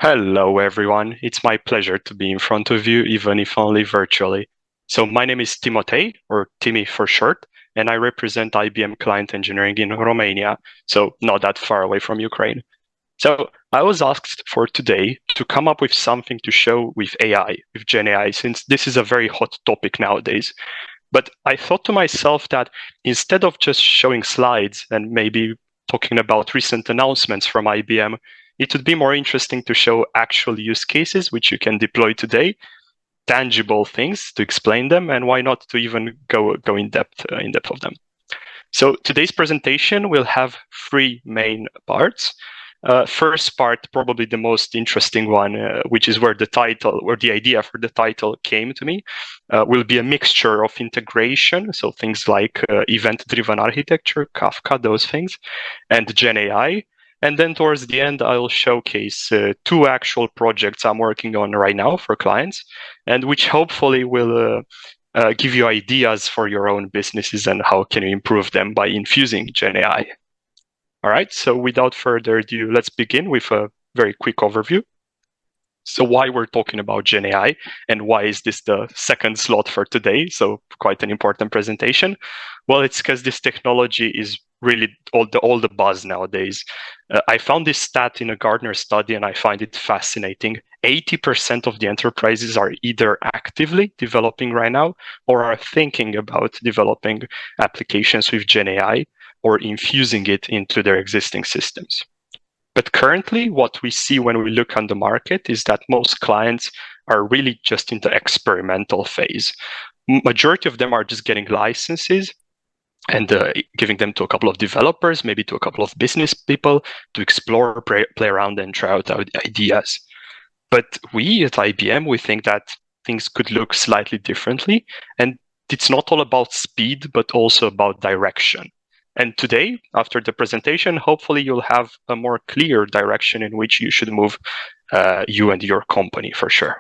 Hello, everyone. It's my pleasure to be in front of you, even if only virtually. So my name is Timotea, or Timmy for short, and I represent IBM Client Engineering in Romania, so not that far away from Ukraine. So I was asked for today to come up with something to show with AI, with GenAI, since this is a very hot topic nowadays. But I thought to myself that instead of just showing slides and maybe talking about recent announcements from IBM, it would be more interesting to show actual use cases which you can deploy today, tangible things to explain them, and why not to even go in depth of them. So today's presentation will have three main parts. First part, probably the most interesting one, which is where the idea for the title came to me, will be a mixture of integration, so things like event-driven architecture, Kafka, those things, and GenAI. And then towards the end, I'll showcase two actual projects I'm working on right now for clients, and which hopefully will give you ideas for your own businesses and how can you improve them by infusing GenAI. All right, so without further ado, let's begin with a very quick overview. So why we're talking about GenAI and why is this the second slot for today? So quite an important presentation. Well, it's because this technology is really all the buzz nowadays. I found this stat in a Gartner study and I find it fascinating. 80% of the enterprises are either actively developing right now or are thinking about developing applications with GenAI or infusing it into their existing systems. But currently, what we see when we look on the market is that most clients are really just in the experimental phase. Majority of them are just getting licenses and giving them to a couple of developers, maybe to a couple of business people to explore, play around, and try out ideas. But we at IBM, we think that things could look slightly differently. And it's not all about speed, but also about direction. And today, after the presentation, hopefully you'll have a more clear direction in which you should move you and your company for sure.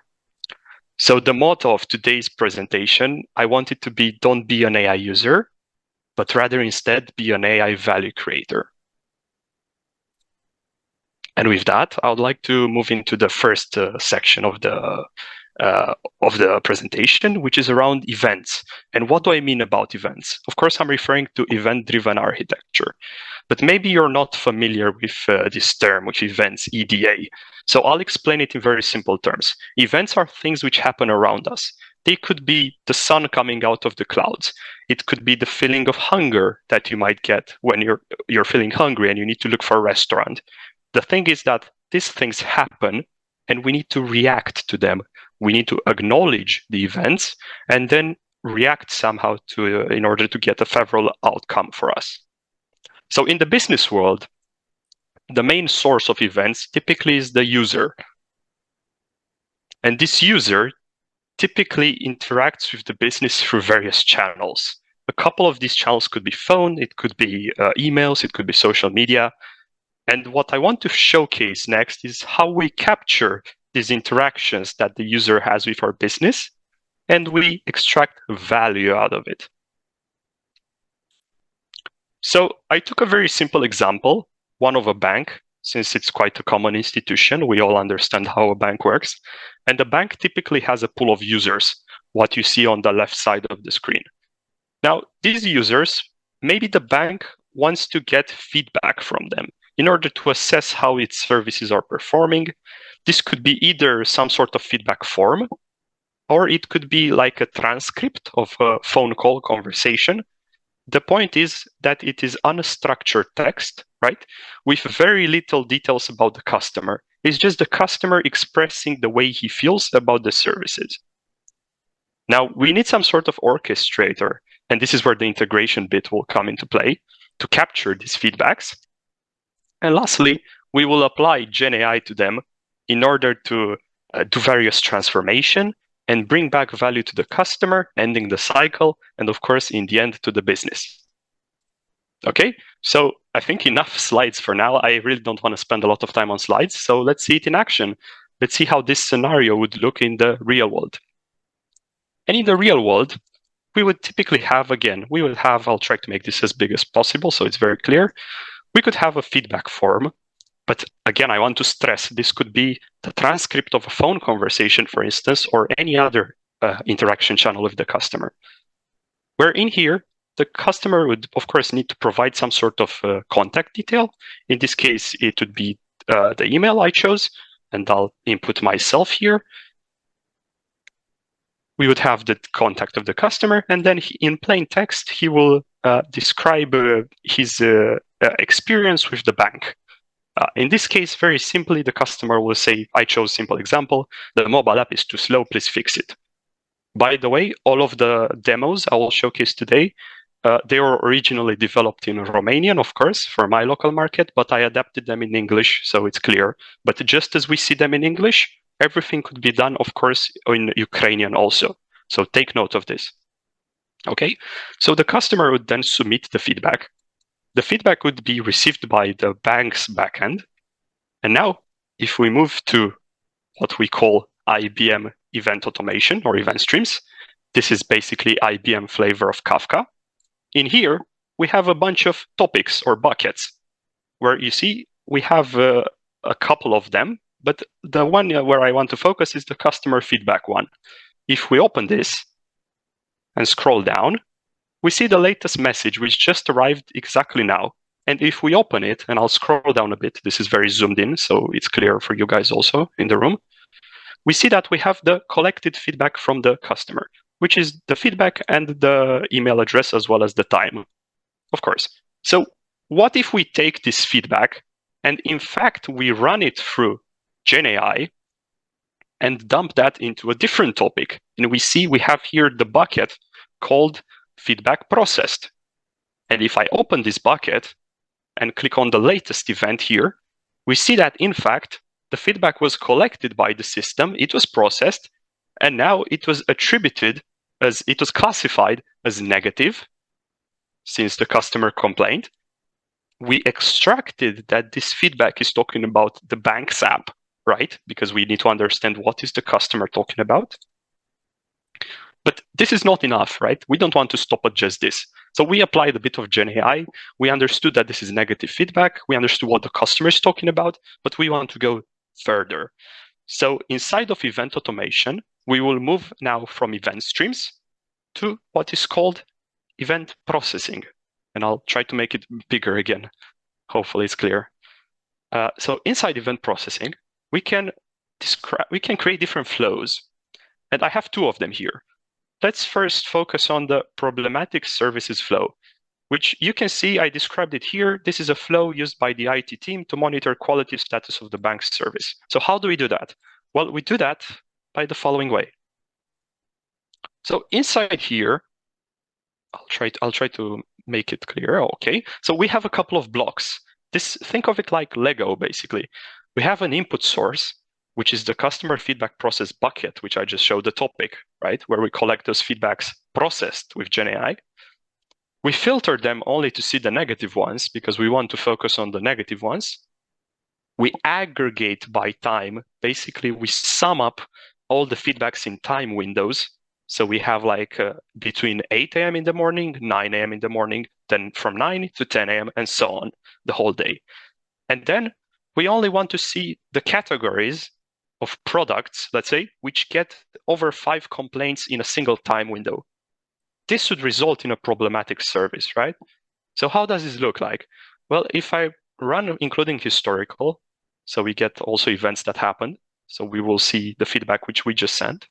So the motto of today's presentation, I want it to be, don't be an AI user, but rather instead be an AI value creator. And with that, I would like to move into the first section of the presentation, which is around events. And what do I mean about events? Of course, I'm referring to event-driven architecture, but maybe you're not familiar with this term, which is events, EDA. So I'll explain it in very simple terms. Events are things which happen around us. They could be the sun coming out of the clouds. It could be the feeling of hunger that you might get when you're feeling hungry and you need to look for a restaurant. The thing is that these things happen and we need to react to them. We need to acknowledge the events and then react somehow to in order to get a favorable outcome for us. So in the business world, the main source of events typically is the user. And this user typically interacts with the business through various channels. A couple of these channels could be phone, it could be emails, it could be social media. And what I want to showcase next is how we capture these interactions that the user has with our business, and we extract value out of it. So I took a very simple example, one of a bank, since it's quite a common institution. We all understand how a bank works. And the bank typically has a pool of users, what you see on the left side of the screen. Now, these users, maybe the bank wants to get feedback from them in order to assess how its services are performing. This could be either some sort of feedback form, or it could be like a transcript of a phone call conversation. The point is that it is unstructured text, right? With very little details about the customer. It's just the customer expressing the way he feels about the services. Now, we need some sort of orchestrator, and this is where the integration bit will come into play to capture these feedbacks. And lastly, we will apply GenAI to them in order to do various transformation and bring back value to the customer, ending the cycle, and of course, in the end, to the business. Okay, so I think enough slides for now. I really don't want to spend a lot of time on slides, so let's see it in action. Let's see how this scenario would look in the real world. And in the real world, we would typically have, I'll try to make this as big as possible so it's very clear. We could have a feedback form But again, I want to stress this could be the transcript of a phone conversation, for instance, or any other interaction channel with the customer. Where in here, the customer would, of course, need to provide some sort of contact detail. In this case, it would be the email I chose, and I'll input myself here. We would have the contact of the customer, and then in plain text, he will describe his experience with the bank. In this case, very simply, the customer will say, I chose simple example, the mobile app is too slow, please fix it. By the way, all of the demos I will showcase today, they were originally developed in Romanian, of course, for my local market, but I adapted them in English, so it's clear. But just as we see them in English, everything could be done, of course, in Ukrainian also. So take note of this. Okay, so the customer would then submit the feedback. The feedback would be received by the bank's backend. And now, if we move to what we call IBM event automation or event streams, this is basically IBM flavor of Kafka. In here, we have a bunch of topics or buckets where you see we have a couple of them, but the one where I want to focus is the customer feedback one. If we open this and scroll down, we see the latest message, which just arrived exactly now. And if we open it, and I'll scroll down a bit, this is very zoomed in, so it's clear for you guys also in the room. We see that we have the collected feedback from the customer, which is the feedback and the email address as well as the time, of course. So what if we take this feedback and in fact we run it through GenAI and dump that into a different topic? And we see we have here the bucket called feedback processed. And if I open this bucket and click on the latest event here, we see that in fact, the feedback was collected by the system, it was processed, and now it was attributed as, it was classified as negative since the customer complained. We extracted that this feedback is talking about the bank's app, right? Because we need to understand what is the customer talking about. But this is not enough, right? We don't want to stop at just this. So we applied a bit of GenAI. We understood that this is negative feedback. We understood what the customer is talking about, but we want to go further. So inside of event automation, we will move now from event streams to what is called event processing. And I'll try to make it bigger again. Hopefully it's clear. So inside event processing, we can create different flows. And I have two of them here. Let's first focus on the problematic services flow, which you can see I described it here. This is a flow used by the IT team to monitor quality status of the bank's service. So how do we do that? Well, we do that by the following way. So inside here, I'll try to make it clear. Okay, so we have a couple of blocks. Think of it like Lego, basically. We have an input source, which is the customer feedback process bucket, which I just showed the topic, right? Where we collect those feedbacks processed with GenAI. We filter them only to see the negative ones because we want to focus on the negative ones. We aggregate by time. Basically, we sum up all the feedbacks in time windows. So we have like between 8 a.m. in the morning, 9 a.m. in the morning, then from 9 to 10 a.m. and so on the whole day. And then we only want to see the categories of products, let's say, which get over 5 complaints in a single time window. This would result in a problematic service, right? So how does this look like? Well, if I run including historical, so we get also events that happened, so we will see the feedback which we just sent.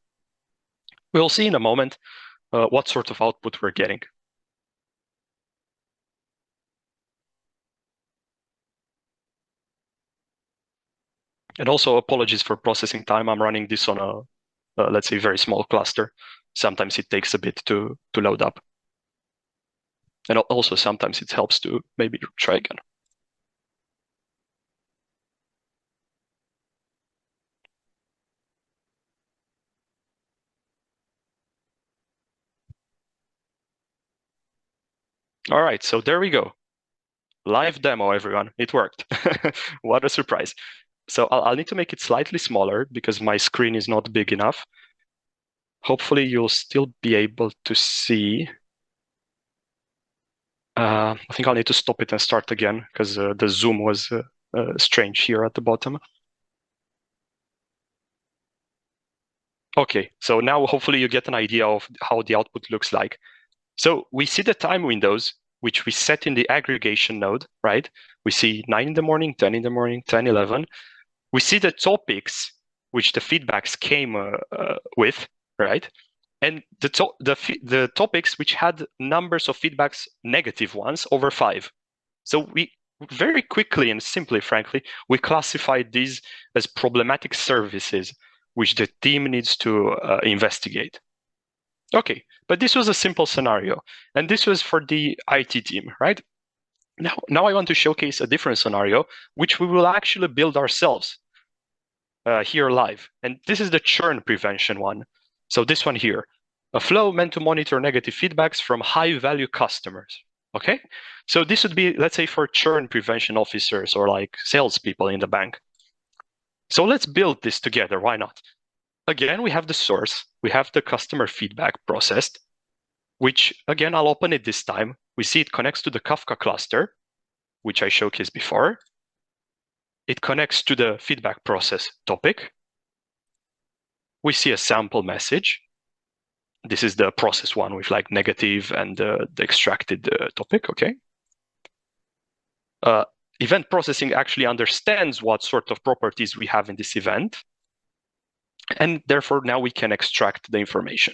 We'll see in a moment what sort of output we're getting. And also apologies for processing time. I'm running this on a, let's say, very small cluster. Sometimes it takes a bit to load up. And also sometimes it helps to maybe try again. All right, so there we go. Live demo, everyone. It worked. What a surprise. So I'll need to make it slightly smaller because my screen is not big enough. Hopefully you'll still be able to see. I think I'll need to stop it and start again because the Zoom was strange here at the bottom. Okay, so now hopefully you get an idea of how the output looks like. So we see the time windows, which we set in the aggregation node, right? We see 9 in the morning, 10 in the morning, 10, 11. We see the topics, which the feedbacks came with, right? And the topics which had numbers of feedbacks, negative ones, over 5. So we very quickly and simply, frankly, we classified these as problematic services, which the team needs to investigate. Okay, but this was a simple scenario, and this was for the IT team, right? Now I want to showcase a different scenario, which we will actually build ourselves here live. And this is the churn prevention one. So this one here, a flow meant to monitor negative feedbacks from high-value customers. Okay, so this would be, let's say, for churn prevention officers or like salespeople in the bank. So let's build this together. Why not? Again, we have the source, we have the customer feedback processed, which again, I'll open it this time. We see it connects to the Kafka cluster, which I showcased before. It connects to the feedback process topic. We see a sample message. This is the process one with like negative and the extracted topic, okay? Event processing actually understands what sort of properties we have in this event. And therefore, now we can extract the information.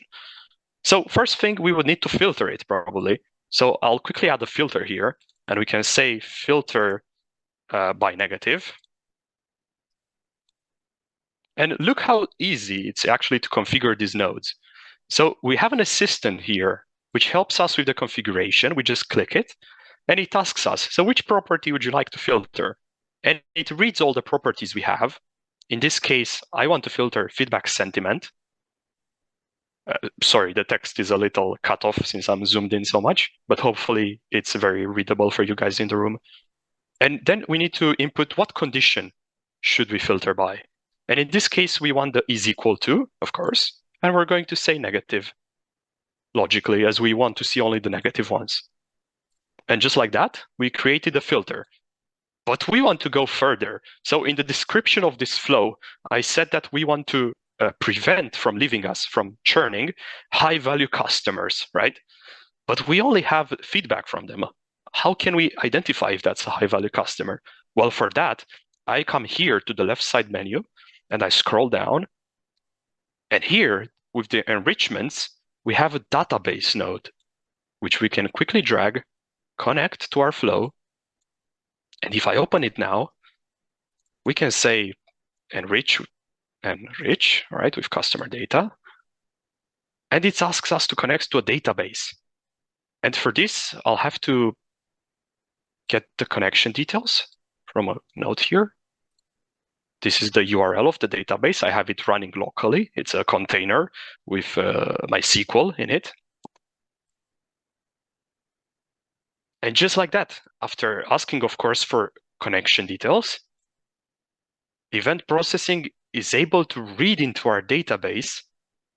So first thing, we would need to filter it probably. So I'll quickly add a filter here, and we can say filter by negative. And look how easy it's actually to configure these nodes. So we have an assistant here, which helps us with the configuration. We just click it, and it asks us, so which property would you like to filter? And it reads all the properties we have. In this case, I want to filter feedback sentiment. Sorry, the text is a little cut off since I'm zoomed in so much, but hopefully it's very readable for you guys in the room. And then we need to input what condition should we filter by. And in this case, we want the is equal to, of course, and we're going to say negative, logically, as we want to see only the negative ones. And just like that, we created a filter. But we want to go further. So in the description of this flow, I said that we want to prevent from leaving us from churning high-value customers, right? But we only have feedback from them. How can we identify if that's a high-value customer? Well, for that, I come here to the left side menu, and I scroll down. And here, with the enrichments, we have a database node, which we can quickly drag, connect to our flow. And if I open it now, we can say enrich, right, with customer data. And it asks us to connect to a database. And for this, I'll have to get the connection details from a node here. This is the URL of the database. I have it running locally. It's a container with my SQL in it. And just like that, after asking, of course, for connection details, event processing is able to read into our database,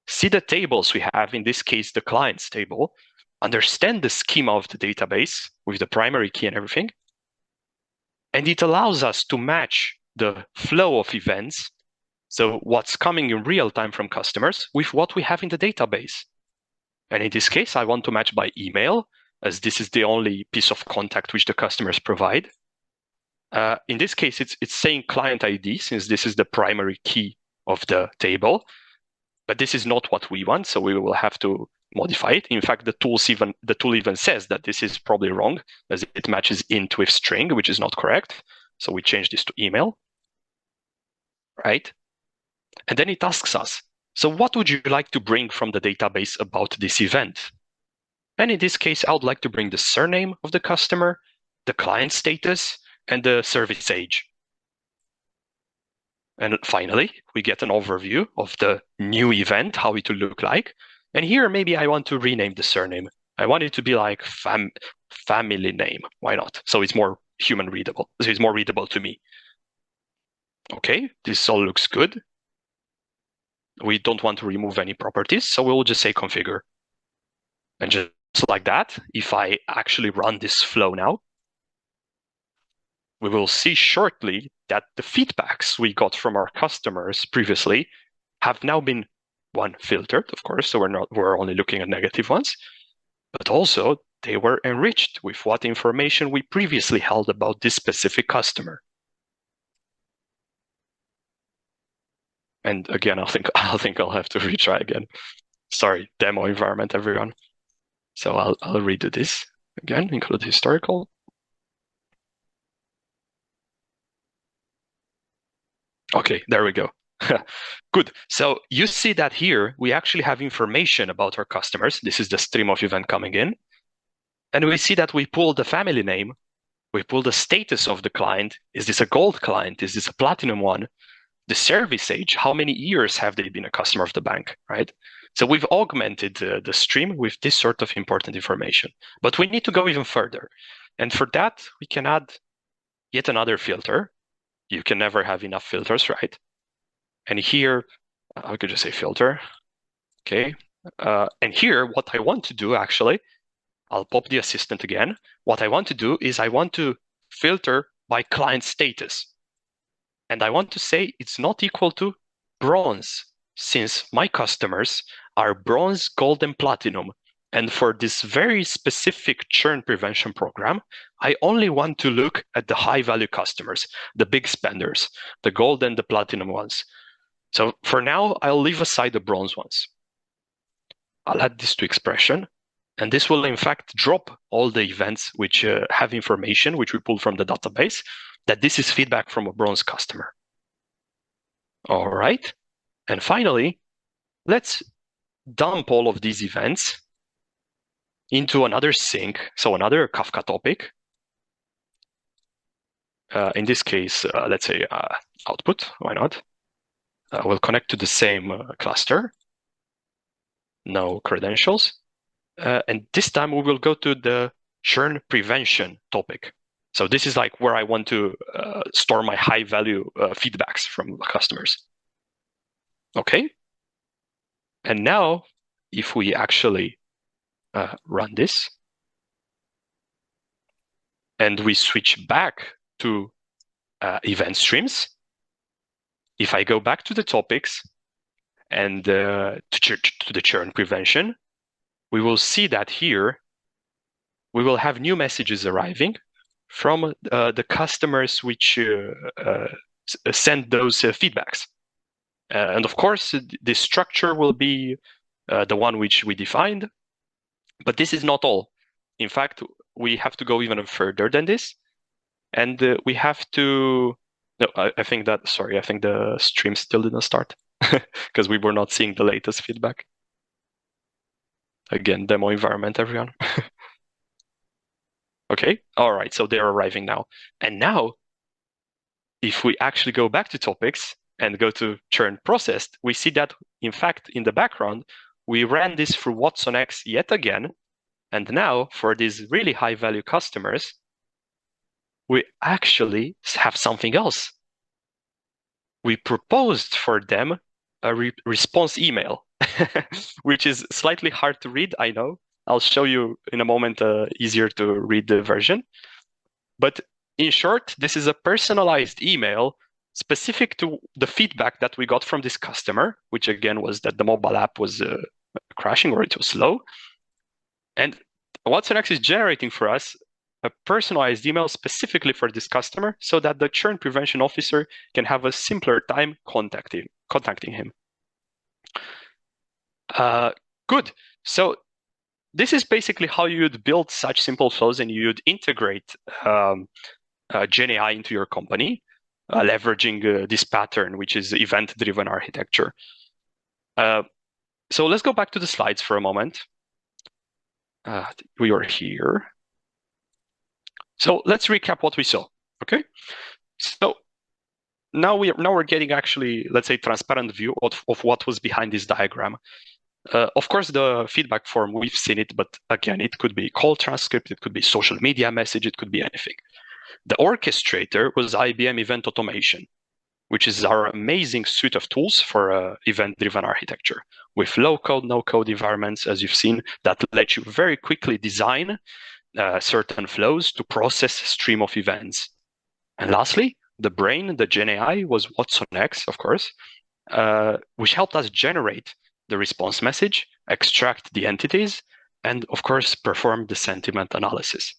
see the tables we have, in this case, the clients table, understand the schema of the database with the primary key and everything. And it allows us to match the flow of events, so what's coming in real time from customers, with what we have in the database. And in this case, I want to match by email, as this is the only piece of contact which the customers provide. In this case, it's saying client ID, since this is the primary key of the table. But this is not what we want, so we will have to modify it. In fact, the tool even says that this is probably wrong, as it matches int with string, which is not correct. So we change this to email, right? And then it asks us, so what would you like to bring from the database about this event? And in this case, I would like to bring the surname of the customer, the client status, and the service age. And finally, we get an overview of the new event, how it will look like. And here, maybe I want to rename the surname. I want it to be like family name. Why not? So it's more human readable. So it's more readable to me. Okay, this all looks good. We don't want to remove any properties, so we'll just say configure. And just like that, if I actually run this flow now, we will see shortly that the feedbacks we got from our customers previously have now been, one, filtered, of course, so we're only looking at negative ones, but also they were enriched with what information we previously held about this specific customer. And again, I think I'll have to retry again. Sorry, demo environment, everyone. So I'll redo this again, include historical. Okay, there we go. Good. So you see that here, we actually have information about our customers. This is the stream of event coming in. And we see that we pull the family name, we pull the status of the client. Is this a gold client? Is this a platinum one? The service age, how many years have they been a customer of the bank, right? So we've augmented the stream with this sort of important information. But we need to go even further. And for that, we can add yet another filter. You can never have enough filters, right? And here, I could just say filter, okay? And here, what I want to do, actually, I'll pop the assistant again. What I want to do is I want to filter by client status. And I want to say it's not equal to bronze, since my customers are bronze, gold, and platinum. And for this very specific churn prevention program, I only want to look at the high-value customers, the big spenders, the gold and the platinum ones. So for now, I'll leave aside the bronze ones. I'll add this to expression, and this will in fact drop all the events which have information, which we pulled from the database, that this is feedback from a bronze customer. All right. And finally, let's dump all of these events into another sink, so another Kafka topic. In this case, let's say output, why not? We'll connect to the same cluster. No credentials. And this time we will go to the churn prevention topic. So this is like where I want to store my high value feedbacks from customers. Okay. And now if we actually run this and we switch back to event streams, if I go back to the topics and to the churn prevention, we will see that here we will have new messages arriving from the customers which send those feedbacks. And of course, the structure will be the one which we defined, but this is not all. In fact, we have to go even further than this. And we have to, no, I think the stream still didn't start because we were not seeing the latest feedback. Again, demo environment, everyone. Okay, all right, so they're arriving now. And now, if we actually go back to topics and go to churn processed, we see that, in fact, in the background, we ran this through watsonx yet again. And now, for these really high-value customers, we actually have something else. We proposed for them a response email, which is slightly hard to read, I know. I'll show you in a moment easier to read the version. But in short, this is a personalized email specific to the feedback that we got from this customer, which again was that the mobile app was crashing or it was slow. And watsonx is generating for us a personalized email specifically for this customer so that the churn prevention officer can have a simpler time contacting him. Good. So this is basically how you'd build such simple flows, and you'd integrate GenAI into your company, leveraging this pattern, which is event-driven architecture. So let's go back to the slides for a moment. We are here. So let's recap what we saw, okay? So now we're getting actually, let's say, transparent view of what was behind this diagram. Of course, the feedback form, we've seen it, but again, it could be call transcript, it could be social media message, it could be anything. The orchestrator was IBM Event Automation, which is our amazing suite of tools for event-driven architecture with low-code, no-code environments, as you've seen, that let you very quickly design certain flows to process a stream of events. And lastly, the brain, the GenAI, was Watson X, of course, which helped us generate the response message, extract the entities, and of course, perform the sentiment analysis.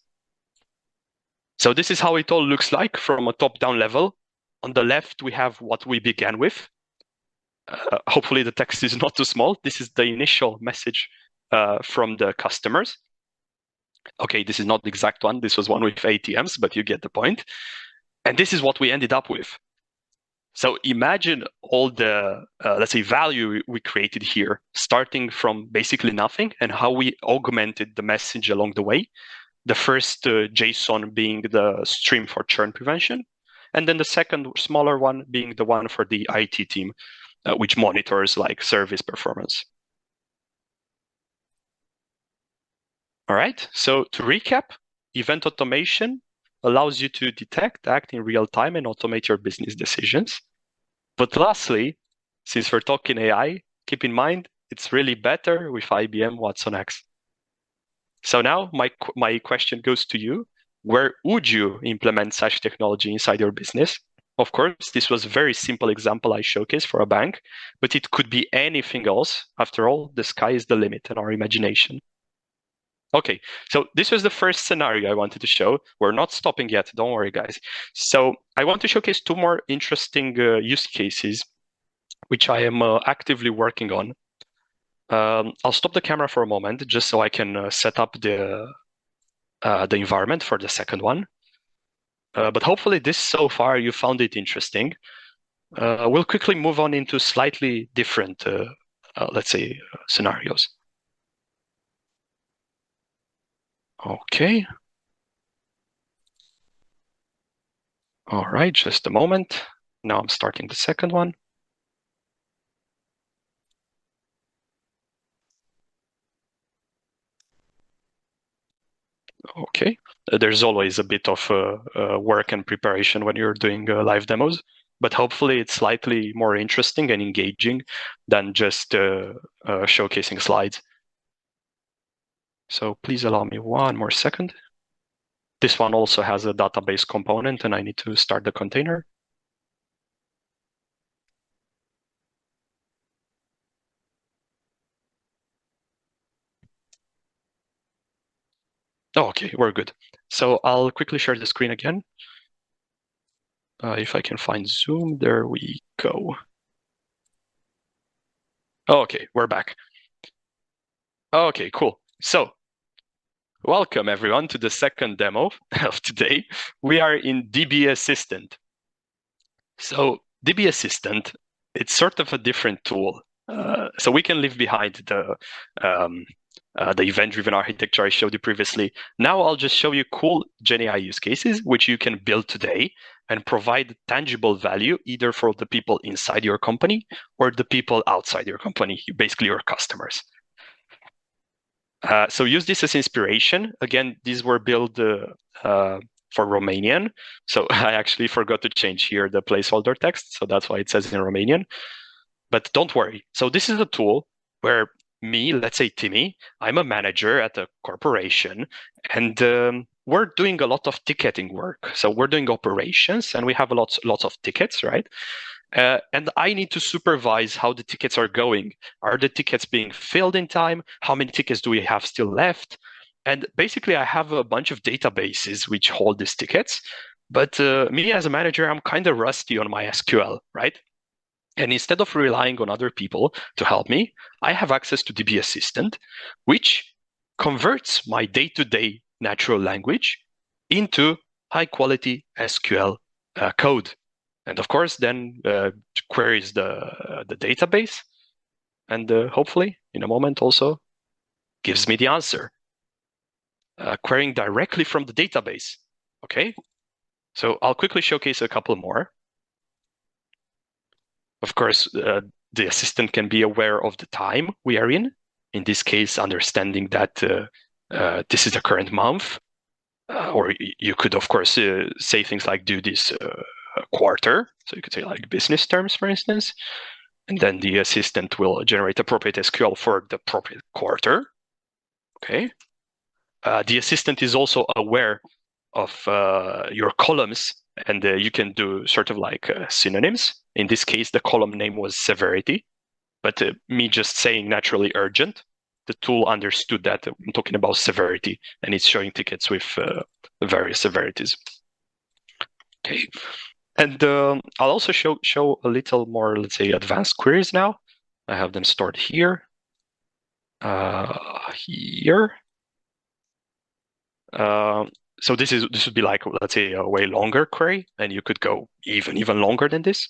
So this is how it all looks like from a top-down level. On the left, we have what we began with. Hopefully the text is not too small. This is the initial message from the customers. Okay, this is not the exact one. This was one with ATMs, but you get the point. And this is what we ended up with. So imagine all the, let's say, value we created here, starting from basically nothing and how we augmented the message along the way. The first JSON being the stream for churn prevention, and then the second smaller one being the one for the IT team, which monitors like service performance. All right, so to recap, event automation allows you to detect, act in real time, and automate your business decisions. But lastly, since we're talking AI, keep in mind, it's really better with IBM Watson X. So now my question goes to you. Where would you implement such technology inside your business? Of course, this was a very simple example I showcased for a bank, but it could be anything else. After all, the sky is the limit in our imagination. Okay, so this was the first scenario I wanted to show. We're not stopping yet, don't worry, guys. So I want to showcase two more interesting use cases, which I am actively working on. I'll stop the camera for a moment, just so I can set up the environment for the second one. But hopefully this so far you found it interesting. We'll quickly move on into slightly different, let's say, scenarios. Okay. All right, just a moment. Now I'm starting the second one. Okay. There's always a bit of work and preparation when you're doing live demos, but hopefully it's slightly more interesting and engaging than just showcasing slides. So please allow me one more second. This one also has a database component, and I need to start the container. Oh, okay, we're good. So I'll quickly share the screen again. If I can find Zoom, there we go. Okay, we're back. Okay, cool. So welcome everyone to the second demo of today. We are in DB Assistant. So DB Assistant, it's sort of a different tool. So we can leave behind the event-driven architecture I showed you previously. Now I'll just show you cool GenAI use cases, which you can build today and provide tangible value either for the people inside your company or the people outside your company, basically your customers. So use this as inspiration. Again, these were built for Romanian. So I actually forgot to change here the placeholder text. So that's why it says in Romanian. But don't worry. So this is a tool where me, let's say Timmy, I'm a manager at a corporation, and we're doing a lot of ticketing work. So we're doing operations, and we have lots of tickets, right? And I need to supervise how the tickets are going. Are the tickets being filled in time? How many tickets do we have still left? And basically, I have a bunch of databases which hold these tickets. But me as a manager, I'm kind of rusty on my SQL, right? And instead of relying on other people to help me, I have access to DB Assistant, which converts my day-to-day natural language into high-quality SQL code. And of course, then queries the database, and hopefully, in a moment also, gives me the answer. Querying directly from the database, okay? So I'll quickly showcase a couple more. Of course, the assistant can be aware of the time we are in this case, understanding that this is the current month. Or you could, of course, say things like do this quarter. So you could say like business terms, for instance. And then the assistant will generate appropriate SQL for the appropriate quarter. Okay. The assistant is also aware of your columns And you can do sort of like synonyms. In this case, the column name was severity, but me just saying naturally urgent, the tool understood that I'm talking about severity, and it's showing tickets with various severities. Okay, and I'll also show a little more, let's say, advanced queries now. I have them stored here, here. So this would be like, let's say, a way longer query, and you could go even longer than this,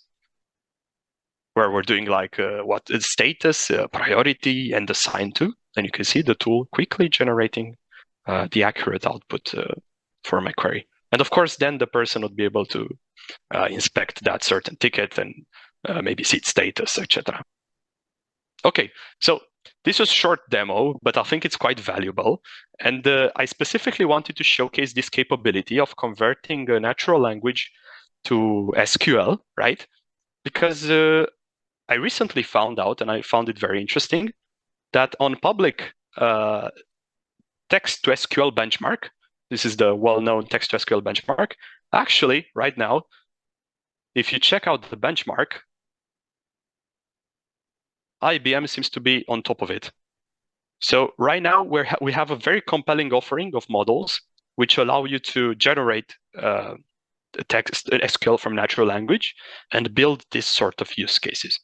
where we're doing like what is status, priority, and assigned to, and you can see the tool quickly generating the accurate output for my query. And of course, then the person would be able to inspect that certain ticket and maybe see its status, etc. Okay, so this was a short demo, but I think it's quite valuable. And I specifically wanted to showcase this capability of converting a natural language to SQL, right? Because I recently found out, and I found it very interesting, that on public text to SQL benchmark, this is the well-known text to SQL benchmark, actually, right now, if you check out the benchmark, IBM seems to be on top of it. So right now, we have a very compelling offering of models which allow you to generate text SQL from natural language and build this sort of use cases.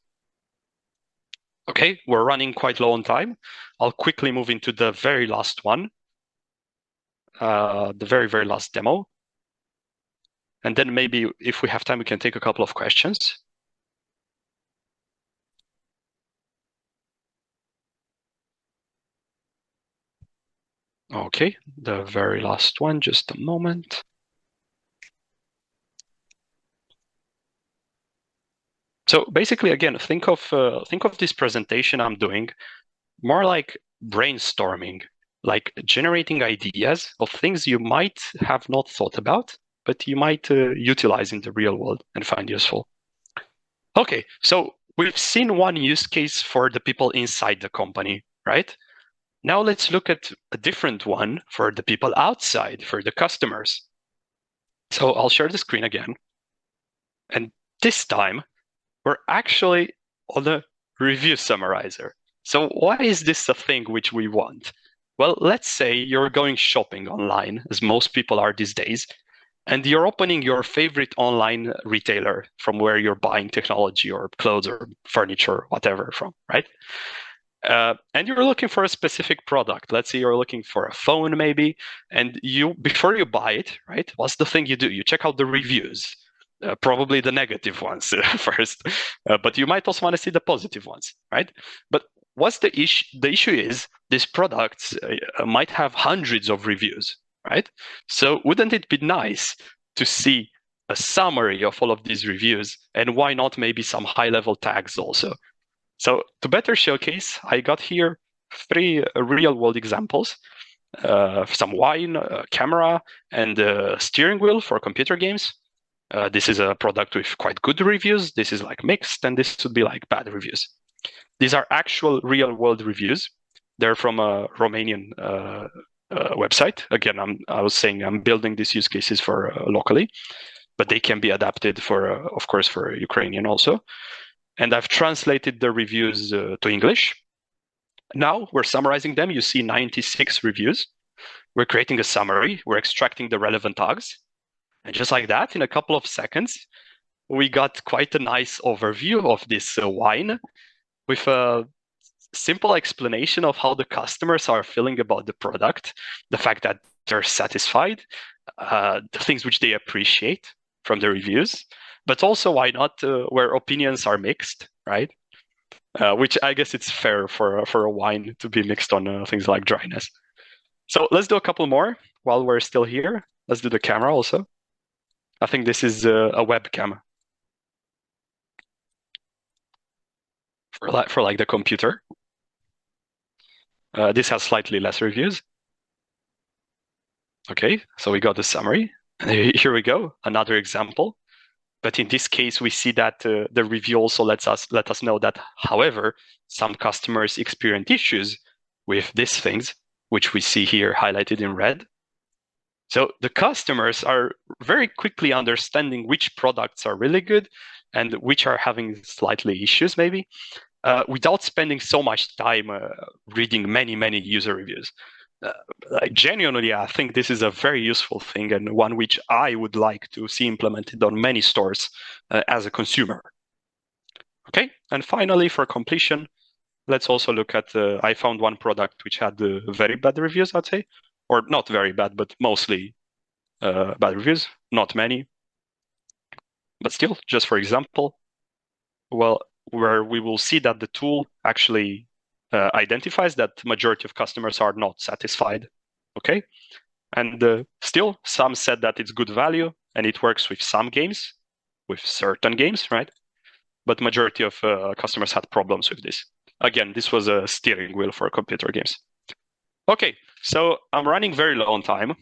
Okay, we're running quite low on time. I'll quickly move into the very last one, the very last demo. And then maybe if we have time, we can take a couple of questions. Okay, the very last one, just a moment. So basically, again, think of this presentation I'm doing more like brainstorming, like generating ideas of things you might have not thought about, but you might utilize in the real world and find useful. Okay, so we've seen one use case for the people inside the company, right? Now let's look at a different one for the people outside, for the customers. So I'll share the screen again. And this time, we're actually on a review summarizer. So why is this a thing which we want? Well, let's say you're going shopping online, as most people are these days, and you're opening your favorite online retailer from where you're buying technology or clothes or furniture, whatever from, right? And you're looking for a specific product. Let's say you're looking for a phone maybe, and before you buy it, right? What's the thing you do? You check out the reviews. Probably the negative ones first, but you might also want to see the positive ones, right? But what's the issue? The issue is these products might have hundreds of reviews, right? So wouldn't it be nice to see a summary of all of these reviews, and why not maybe some high-level tags also? So to better showcase, I got here 3 real-world examples. Some wine, camera, and steering wheel for computer games. This is a product with quite good reviews. This is like mixed, and this would be like bad reviews. These are actual real-world reviews. They're from a Romanian website. Again, I was saying I'm building these use cases for locally, but they can be adapted for, of course, for Ukrainian also. And I've translated the reviews to English. Now we're summarizing them. You see 96 reviews. We're creating a summary. We're extracting the relevant tags. And just like that, in a couple of seconds, we got quite a nice overview of this wine with a simple explanation of how the customers are feeling about the product, the fact that they're satisfied, the things which they appreciate from the reviews, but also why not where opinions are mixed, right? Which I guess it's fair for a wine to be mixed on things like dryness. So let's do a couple more while we're still here. Let's do the camera also. I think this is a webcam for like the computer. This has slightly less reviews. Okay, so we got the summary. Here we go, another example. But in this case, we see that the review also let us know that, however, some customers experience issues with these things, which we see here highlighted in red. So the customers are very quickly understanding which products are really good and which are having slightly issues, maybe, without spending so much time reading many user reviews. Genuinely, I think this is a very useful thing and one which I would like to see implemented on many stores as a consumer. Okay, and finally, for completion, let's also look at, I found one product which had very bad reviews, I'd say, or not very bad, but mostly bad reviews, not many. But still, just for example, well, where we will see that the tool actually identifies that the majority of customers are not satisfied, okay? And still, some said that it's good value and it works with some games, with certain games, right? But majority of customers had problems with this. Again, this was a steering wheel for computer games. Okay, so I'm running very low on time.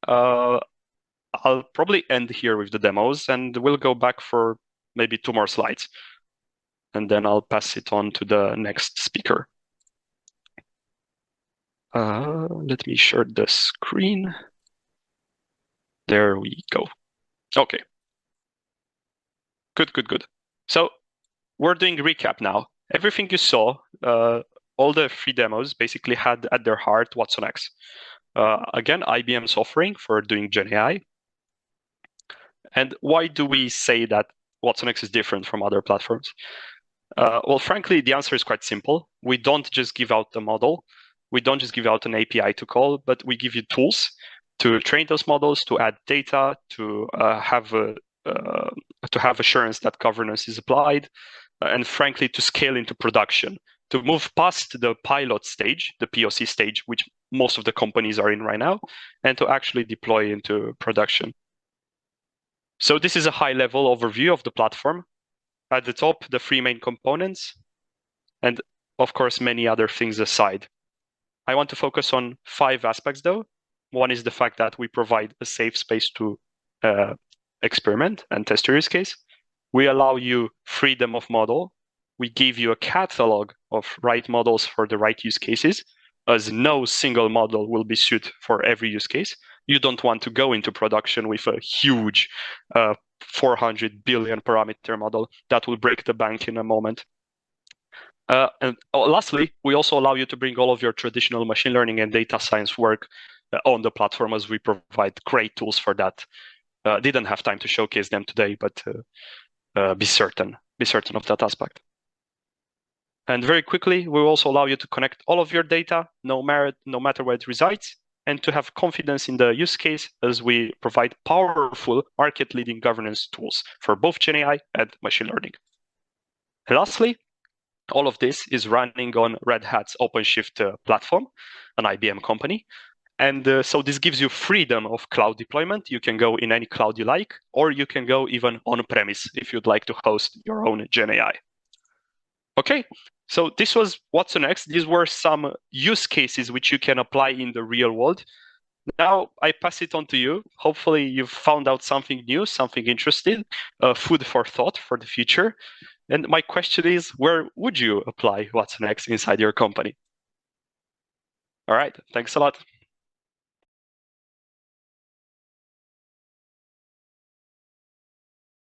I'll probably end here with the demos and we'll go back for maybe 2 more slides. And then I'll pass it on to the next speaker. Let me share the screen. There we go. Okay. Good. So we're doing recap now. Everything you saw, all the free demos basically had at their heart Watson X. Again, IBM's offering for doing GenAI. And why do we say that Watson X is different from other platforms? Well, frankly, the answer is quite simple. We don't just give out the model. We don't just give out an API to call, but we give you tools to train those models, to add data, to have assurance that governance is applied, and frankly, to scale into production, to move past the pilot stage, the POC stage, which most of the companies are in right now, and to actually deploy into production. So this is a high-level overview of the platform. At the top, the 3 main components, and of course, many other things aside. I want to focus on 5 aspects, though. One is the fact that we provide a safe space to experiment and test your use case. We allow you freedom of model. We give you a catalog of right models for the right use cases, as no single model will be suited for every use case. You don't want to go into production with a huge 400 billion parameter model that will break the bank in a moment. And lastly, we also allow you to bring all of your traditional machine learning and data science work on the platform, as we provide great tools for that. Didn't have time to showcase them today, but be certain of that aspect. And very quickly, we will also allow you to connect all of your data, no matter where it resides, and to have confidence in the use case, as we provide powerful market-leading governance tools for both GenAI and machine learning. And lastly, all of this is running on Red Hat's OpenShift platform, an IBM company. And so this gives you freedom of cloud deployment. You can go in any cloud you like, or you can go even on-premise if you'd like to host your own GenAI. Okay, so this was Watson X. These were some use cases which you can apply in the real world. Now I pass it on to you. Hopefully you've found out something new, something interesting, food for thought for the future. And my question is, where would you apply Watson X inside your company? All right, thanks a lot.